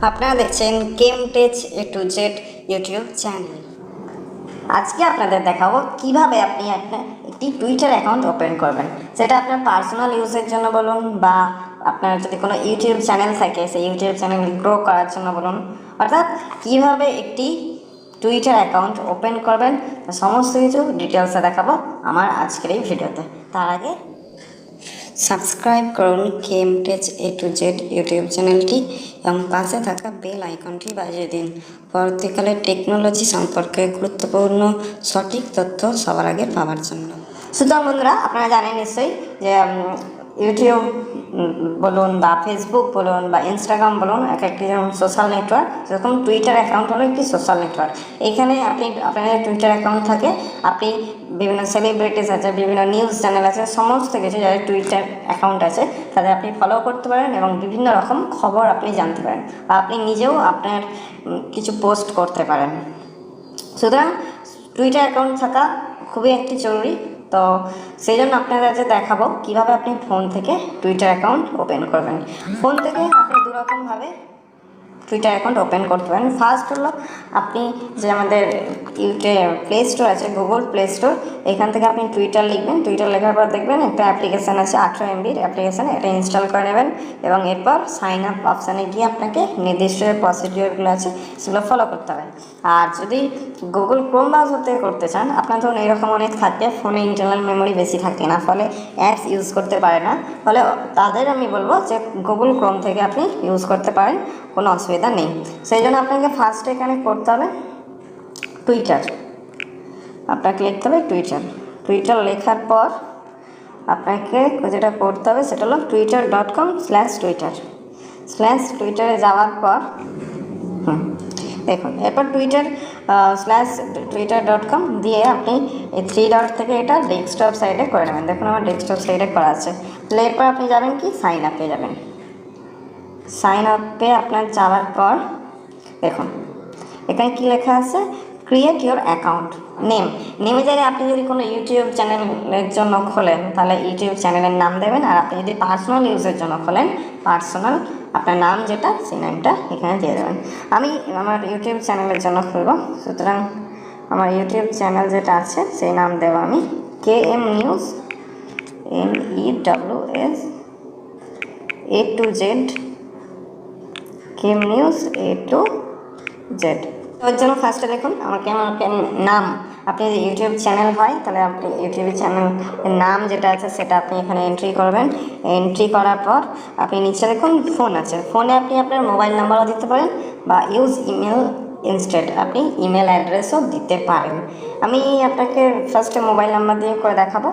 আপনারা দেখছেন KmtechAtoZ YouTube channel. আজকে আপনাদের দেখাবো কিভাবে আপনি একটি টুইটার অ্যাকাউন্ট ওপেন করবেন। সেটা আপনার পার্সোনাল ইউজের জন্য বলুন বা আপনার যদি কোনো ইউটিউব চ্যানেল থাকে সেই ইউটিউব চ্যানেল গ্রো করার জন্য বলুন, অর্থাৎ কিভাবে একটি টুইটার অ্যাকাউন্ট ওপেন করবেন সমস্ত কিছু ডিটেলসে দেখাবো আমার আজকের এই ভিডিওতে। তার আগে সাবস্ক্রাইব করুন KmtechAtoZ ইউটিউব চ্যানেলটি এবং পাশে থাকা বেল আইকনটি বাজিয়ে দিন পরবর্তীকালে টেকনোলজি সম্পর্কে গুরুত্বপূর্ণ সঠিক তথ্য সবার আগে পাওয়ার জন্য। সুতরাং বন্ধুরা, আপনারা জানেন নিশ্চয়ই যে ইউটিউব বলুন বা ফেসবুক বলুন বা ইনস্টাগ্রাম বলুন, একটি যেমন সোশ্যাল নেটওয়ার্ক, সেরকম টুইটার অ্যাকাউন্ট হলো একটি সোশ্যাল নেটওয়ার্ক। এইখানে আপনার টুইটার অ্যাকাউন্ট থাকে, আপনি বিভিন্ন সেলিব্রিটিস আছে, বিভিন্ন নিউজ চ্যানেল আছে, সমস্ত কিছু যাদের টুইটার অ্যাকাউন্ট আছে তাদের আপনি ফলো করতে পারেন এবং বিভিন্ন রকম খবর আপনি জানতে পারেন বা আপনি নিজেও আপনার কিছু পোস্ট করতে পারেন। সুতরাং টুইটার অ্যাকাউন্ট থাকা খুবই একটি জরুরি। তো সেই জন্য আপনাদের কাছে দেখাবো কীভাবে আপনি ফোন থেকে টুইটার অ্যাকাউন্ট ওপেন করবেন। ফোন থেকে আপনি দুরকমভাবে টুইটার অ্যাকাউন্ট ওপেন করতে পারেন। ফার্স্ট হলো আপনি যে আমাদের প্লে স্টোর আছে, গুগল প্লে স্টোর, এখান থেকে আপনি টুইটার লিখবেন। টুইটার লেখার পর দেখবেন একটা অ্যাপ্লিকেশান আছে 18 MBর অ্যাপ্লিকেশান, এটা ইনস্টল করে নেবেন এবং এরপর সাইন আপ অপশানে গিয়ে আপনাকে নির্দিষ্ট যে প্রসিডিওরগুলো আছে সেগুলো ফলো করতে হবে। আর যদি গুগল ক্রোম ব্রাউজার থেকে করতে চান, আপনার ধরুন এরকম অনেক থাকে, ফোনে ইন্টারনাল মেমোরি বেশি থাকে না, ফলে অ্যাপস ইউজ করতে পারে না, ফলে তাদের আমি বলবো যে গুগল ক্রোম থেকে আপনি ইউজ করতে পারেন, কোনো অসুবিধা নেই। সেই জন্য আপনাকে ফার্স্টে এখানে করতে হবে টুইটার, আপনাকে লিখতে হবে টুইটার। টুইটার লেখার পর আপনাকে যেটা করতে হবে সেটা হলো twitter.com/twitter/টুইটারে যাওয়ার পর দেখুন এরপর twitter/twitter.com দিয়ে আপনি এই 3 ডট থেকে এটা ডেস্কটপ সাইডে করে নেবেন। দেখুন আমার ডেস্কটপ সাইডে করা আছে। তাহলে এরপর আপনি যাবেন কি সাইন আপে যাবেন। সাইন আপে আপনার যাওয়ার পর দেখুন এখানে কী লেখা আছে, ক্রিয়েট ইউর অ্যাকাউন্ট। নেমে জায়গায় আপনি যদি কোনো ইউটিউব চ্যানেলের জন্য খোলেন তাহলে ইউটিউব চ্যানেলের নাম দেবেন, আর আপনি যদি পার্সোনাল ইউজের জন্য খোলেন পার্সোনাল আপনার নাম যেটা সেই নামটা এখানে দিয়ে দেবেন। আমি আমার ইউটিউব চ্যানেলের জন্য খুলবো, সুতরাং আমার ইউটিউব চ্যানেল যেটা আছে সেই নাম দেবো আমি KM news NEWS A2Z KM news A2Z। ওর জন্য ফার্স্টে দেখুন আমাকে নাম, আপনি যদি ইউটিউব চ্যানেল হয় তাহলে আপনি ইউটিউব চ্যানেলের নাম যেটা আছে সেটা আপনি এখানে এন্ট্রি করবেন। এন্ট্রি করার পর আপনি নিচে দেখুন ফোন আছে, ফোনে আপনি আপনার মোবাইল নাম্বারও দিতে পারেন বা ইউজ ইমেল ইনস্টেড আপনি ইমেল অ্যাড্রেসও দিতে পারেন। আমি আপনাকে ফার্স্টে মোবাইল নাম্বার দিয়ে করে দেখাবো।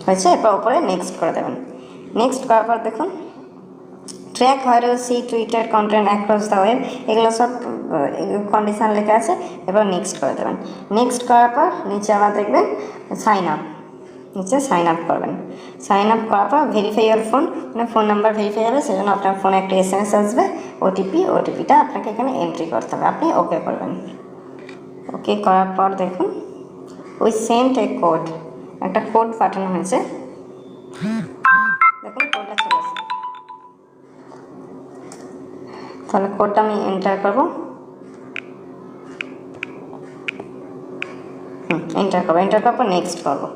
হয়েছে, এরপর উপরে নেক্সট করে দেবেন। নেক্সট করার পর দেখুন track where you see Twitter content across the web, এগুলো সব কন্ডিশান লেখা আছে। এবার নেক্সট করে দেবেন। নেক্সট করার পর নিচে আবার দেখবেন সাইন আপ, নিচে সাইন আপ করবেন। সাইন আপ করার পর ভেরিফাই ইউর ফোন, মানে ফোন নাম্বার ভেরিফাই হবে, সেজন্য আপনার ফোনে একটা SMS আসবে ওটিপিটা আপনাকে এখানে এন্ট্রি করতে হবে, আপনি ওকে করবেন। ওকে করার পর দেখুন উই সেন্ট এ কোড, একটা কোড পাঠানো হয়েছে, দেখুন কোডটা চলে আসে। তাহলে কোডটা আমি এন্টার করব, এন্টার করার পর নেক্সট করবো।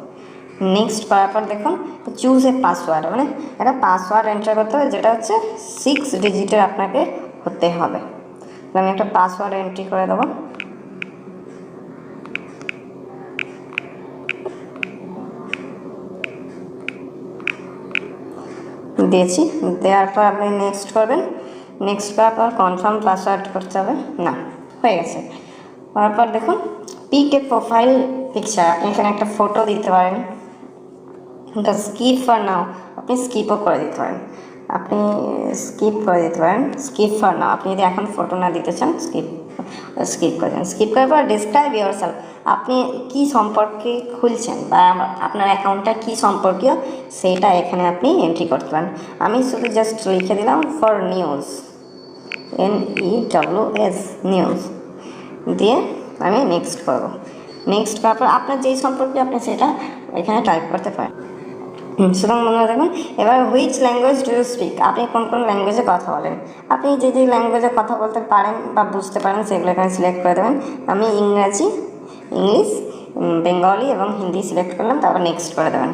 নেক্সট করার পর দেখুন চুজ এ পাসওয়ার্ড, মানে একটা পাসওয়ার্ড এন্টার করতে হবে যেটা হচ্ছে 6 ডিজিটের আপনাকে হতে হবে। আমি একটা পাসওয়ার্ড এন্ট্রি করে দেবো। দিয়েছি, দেওয়ার পর আপনি নেক্সট করবেন। নেক্সট করার পর কনফার্ম পাসওয়ার্ড করতে হবে, না হয়ে গেছে। করার পর দেখুন পিক এ প্রোফাইল পিকচার, আপনি এখানে একটা ফটো দিতে পারেন। এটা স্কিপ ফর নাও, আপনি স্কিপও করে দিতে পারেন, স্কিপ ফর নাও আপনি যদি এখন ফটো না দিতে চান স্কিপ করে দেন। স্কিপ করার পর ডিসক্রাইব ইউর সেলফ, আপনি কী সম্পর্কে খুলছেন বা আপনার অ্যাকাউন্টটা কী সম্পর্কীয় সেইটা এখানে আপনি এন্ট্রি করতে পারেন। আমি শুধু জাস্ট লিখে দিলাম ফর নিউজ NEWS নিউজ দিয়ে আমি নেক্সট করব। নেক্সট করার পর আপনার যেই সম্পর্কে আপনি সেটা এখানে টাইপ করতে পারেন। সুতরাং মনে রাখবেন। এবার which language do you speak, আপনি কোন কোন ল্যাঙ্গুয়েজে কথা বলেন। আপনি যে যে ল্যাঙ্গুয়েজে কথা বলতে পারেন বা বুঝতে পারেন সেগুলো এখানে সিলেক্ট করে দেবেন। আমি ইংরাজি, ইংলিশ, বেঙ্গলি এবং হিন্দি সিলেক্ট করলাম, তারপর নেক্সট করে দেবেন।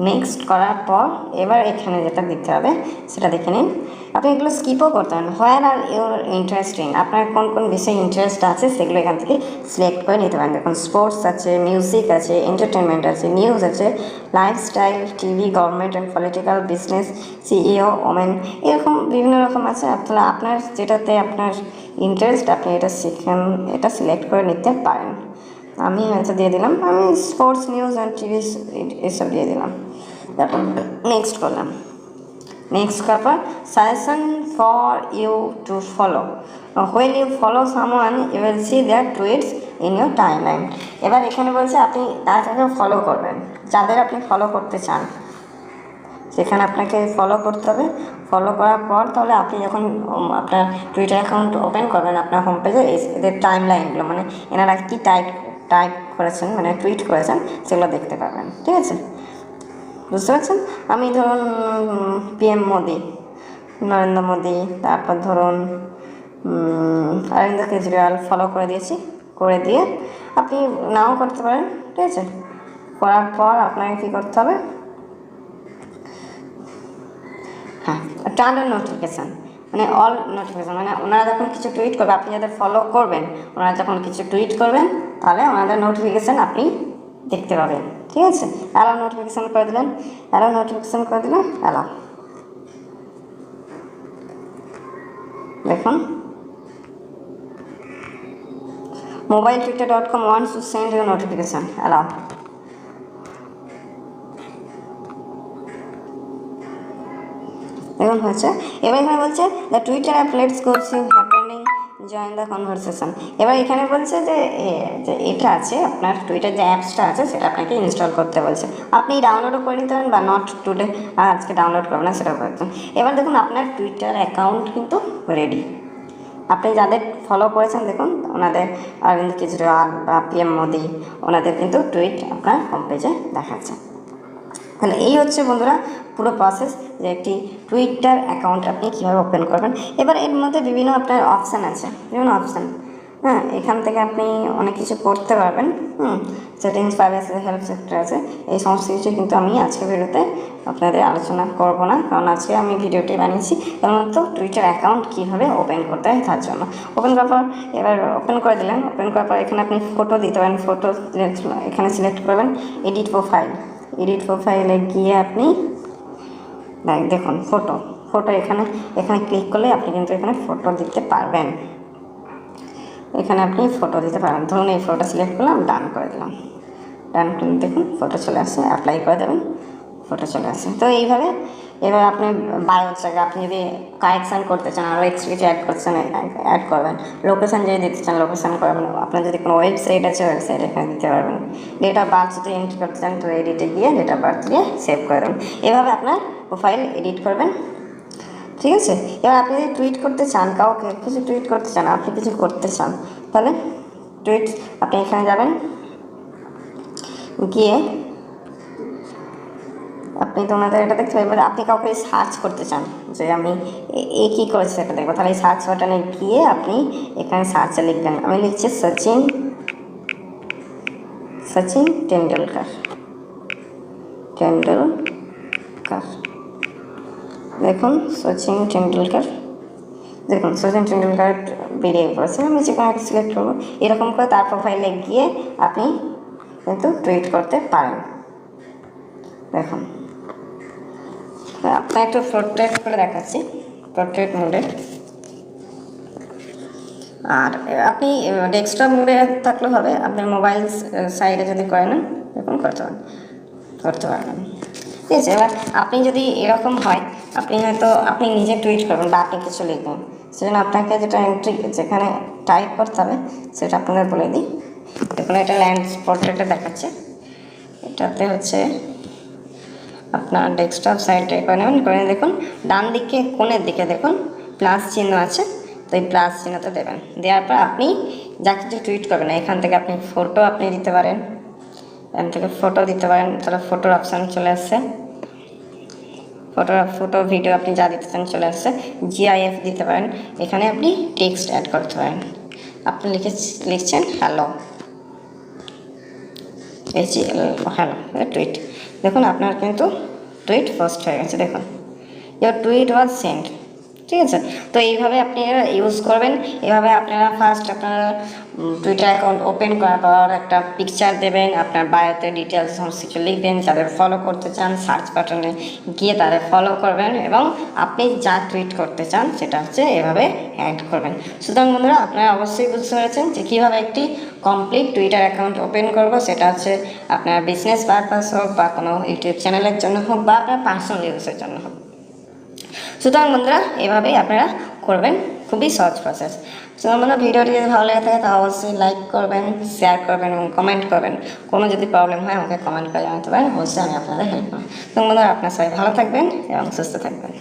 নেক্সট করার পর এবার এখানে যেটা দিতে হবে সেটা দেখে নিন। আপনি এগুলো স্কিপও করতে পারেন। হোয়ার আর ইউর ইন্টারেস্টিং, আপনার কোন কোন বিষয়ে ইন্টারেস্ট আছে সেগুলো এখান থেকে সিলেক্ট করে নিতে পারেন। দেখুন স্পোর্টস আছে, মিউজিক আছে, এন্টারটেনমেন্ট আছে, নিউজ আছে, lifestyle, TV, government and political, business, CEO, women, এরকম বিভিন্ন রকম আছে। তাহলে আপনার যেটাতে আপনার ইন্টারেস্ট আপনি এটা শিখেন, এটা সিলেক্ট করে নিতে পারেন। আমি হয়তো দিয়ে দিলাম, আমি স্পোর্টস, নিউজ অ্যান্ড টিভি এসব দিয়ে দিলাম। তারপর নেক্সট করলাম। নেক্সট করার পর suggestion for you to follow, when you follow someone you will see their tweets in your timeline. এবার এখানে বলছে আপনি তাকে ফলো করবেন, যাদের আপনি ফলো করতে চান সেখানে আপনাকে ফলো করতে হবে। ফলো করার পর তাহলে আপনি যখন আপনার টুইটার অ্যাকাউন্ট ওপেন করবেন আপনার হোম পেজে, এদের টাইম লাইনগুলো মানে এনারা কী টাইপ করেছেন মানে টুইট করেছেন সেগুলো দেখতে পাবেন। ঠিক আছে, বুঝতে পারছেন। আমি ধরুন PM মোদি, নরেন্দ্র মোদি, তারপর ধরুন অরবিন্দ কেজরিওয়াল ফলো করে দিয়েছি। করে দিয়ে আপনি নাও করতে পারেন। ঠিক আছে, করার পর আপনাকে কী করতে হবে, হ্যাঁ, টার্ন অন নোটিফিকেশান, মানে অল নোটিফিকেশান, মানে ওনারা যখন কিছু টুইট করবে, আপনি যাদের ফলো করবেন ওনারা যখন কিছু টুইট করবেন তাহলে ওনাদের নোটিফিকেশান আপনি দেখতে পাবেন। ঠিক আছে, অ্যালাউ নোটিফিকেশান করে দিলেন, অ্যালাউ নোটিফিকেশান করে দিলেন, অ্যালাউ। দেখুন mobiletwitter.com wants to send you notification, allow। দেখুন হয়েছে। এবার এখানে বলছে the Twitter app let's go see happening join the conversation. এবার এখানে বলছে যে এটা আছে আপনার টুইটার যে অ্যাপসটা আছে সেটা আপনাকে ইনস্টল করতে বলছে। আপনি ডাউনলোডও করে নিতে পারেন বা নট টুডে, আজকে ডাউনলোড করবেন না সেটা করতেন। এবার দেখুন আপনার টুইটার অ্যাকাউন্ট কিন্তু রেডি। আপনি যাদের ফলো করেছেন দেখুন ওনাদের অরবিন্দ কেজরিওয়াল বা PM মোদি, ওনাদের কিন্তু টুইট আপনার হোম পেজে দেখাচ্ছে। তাহলে এই হচ্ছে বন্ধুরা পুরো প্রসেস, যে একটি টুইটার অ্যাকাউন্ট আপনি কীভাবে ওপেন করবেন। এবার এর মধ্যে বিভিন্ন আপনার অপশান আছে, বিভিন্ন অপশান, হ্যাঁ, এখান থেকে আপনি অনেক কিছু করতে পারবেন। সেটিংস, প্রাইভেসি, হেল্প সেক্টর আছে, এই সমস্ত কিছু কিন্তু আমি আজকে ভিডিওতে আপনাদের আলোচনা করব না, কারণ আজকে আমি ভিডিওটি বানিয়েছি কেবলমাত্র টুইটার অ্যাকাউন্ট কীভাবে ওপেন করতে হয় তার জন্য। ওপেন করার পর এবার ওপেন করে দিলেন। ওপেন করার পর এখানে আপনি ফটো দিতে পারেন, ফটো এখানে সিলেক্ট করবেন, এডিট প্রোফাইল। এডিট প্রোফাইলে গিয়ে আপনি দেখুন ফটো এখানে ক্লিক করলে আপনি কিন্তু এখানে ফটো দিতে পারবেন। এখানে আপনি ফটো দিতে পারেন। ধরুন এই ফটোটা সিলেক্ট করলাম, ডান করে দিলাম। ডান করে দেখুন ফটো চলে আসছে, অ্যাপ্লাই করে দেবেন, ফটো চলে আসছে। তো এইভাবে এবার আপনি বায়োর জায়গায় আপনি যদি কারেকশান করতে চান, আরও এক্সট্রা কিছু অ্যাড করবেন, লোকেশান যদি দিতে চান লোকেশান করবেন, আপনার যদি কোনো ওয়েবসাইট আছে ওয়েবসাইট এখানে দিতে পারবেন। ডেট অফ বার্থ যদি এন্ট্রি করতে চান তো এডিটে গিয়ে ডেট অফ বার্থ দিয়ে সেভ করে দেবেন। এভাবে আপনার প্রোফাইল এডিট করবেন। ঠিক আছে, এবার আপনি যদি টুইট করতে চান, কাউকে কিছু টুইট করতে চান, আপনি কিছু করতে চান, তাহলে টুইট আপনি এখানে যাবেন, গিয়ে আপনি তো ওনাদের এটা দেখতে পাবেন। আপনি কাউকে সার্চ করতে চান যে আমি কী করেছি সেটা দেখবো, তাহলে এই সার্চ বাটনে গিয়ে আপনি এখানে সার্চে লিখবেন। আমি লিখছি সচিন টেন্ডুলকার। দেখুন সচিন টেন্ডুলকার বেরিয়ে পড়েছে। আমি যে কোনো একটা সিলেক্ট করবো, এরকম করে তার প্রোফাইলে গিয়ে আপনি কিন্তু টুইট করতে পারেন। দেখুন আপনার একটু পোর্ট্রেট করে দেখাচ্ছি, পোর্ট্রেট মোডে। আর আপনি ডেস্কটপ মোডে থাকলেও হবে, আপনার মোবাইল সাইডে যদি করে নেন এরকম করতে পারবেন। ঠিক আছে, এবার আপনি যদি এরকম হয় আপনি হয়তো আপনি নিজে টুইট করবেন বা আপনি কিছু লিখবেন, সেজন্য আপনাকে যেখানে টাইপ করতে হবে সেটা আপনাদের বলে দিই। দেখুন এটা পোর্ট্রেটে দেখাচ্ছে, এটাতে হচ্ছে আপনার ডেস্কটপ সাইডে করে নেবেন। করে দেখুন ডান দিকে কোণের দিকে দেখুন প্লাস চিহ্ন আছে, তো এই প্লাস চিহ্নটা দেবেন। দেওয়ার পর আপনি যা কিছু টুইট করবেন এখান থেকে আপনি ফটো আপনি দিতে পারেন, এখান থেকে ফটো দিতে পারেন, তাহলে ফটোর অপশান চলে আসছে। ফটো ভিডিও আপনি যা দিতে চান চলে আসছে। জিআইএফ দিতে পারেন, এখানে আপনি টেক্সট অ্যাড করতে পারেন। আপনি লিখছেন হ্যালো, হ্যালো টুইট। দেখুন আপনার কিন্তু টুইট পোস্ট হয়ে গেছে, দেখুন ইয়োর টুইট ওয়াজ সেন্ড। ঠিক আছে, তো এইভাবে আপনারা ইউজ করবেন। এভাবে আপনারা ফার্স্ট আপনারা টুইটার অ্যাকাউন্ট ওপেন করার পর একটা পিকচার দেবেন, আপনার বায়োতে ডিটেলস সমস্ত কিছু লিখবেন, যাদের ফলো করতে চান সার্চ বাটনে গিয়ে তাদের ফলো করবেন এবং আপনি যা টুইট করতে চান সেটা হচ্ছে এভাবে অ্যাড করবেন। সুতরাং বন্ধুরা, আপনারা অবশ্যই বুঝতে পেরেছেন যে কীভাবে একটি কমপ্লিট টুইটার অ্যাকাউন্ট ওপেন করব। সেটা হচ্ছে আপনার বিজনেস পারপাস হোক বা কোনো ইউটিউব চ্যানেলের জন্য হোক বা আপনার পার্সোনাল ইউজের জন্য হোক। সুতরাং বন্ধুরা, এভাবেই আপনারা করবেন, খুবই সহজ প্রসেস। সুতরাং বন্ধুরা, ভিডিওটি যদি ভালো লেগে থাকে তাহলে অবশ্যই লাইক করবেন, শেয়ার করবেন এবং কমেন্ট করবেন। কোনো যদি প্রবলেম হয় আমাকে কমেন্ট করে জানাতে পারেন, অবশ্যই আমি আপনাদের হেল্প করব। তো বন্ধুরা, আপনার সবাই ভালো থাকবেন এবং সুস্থ থাকবেন।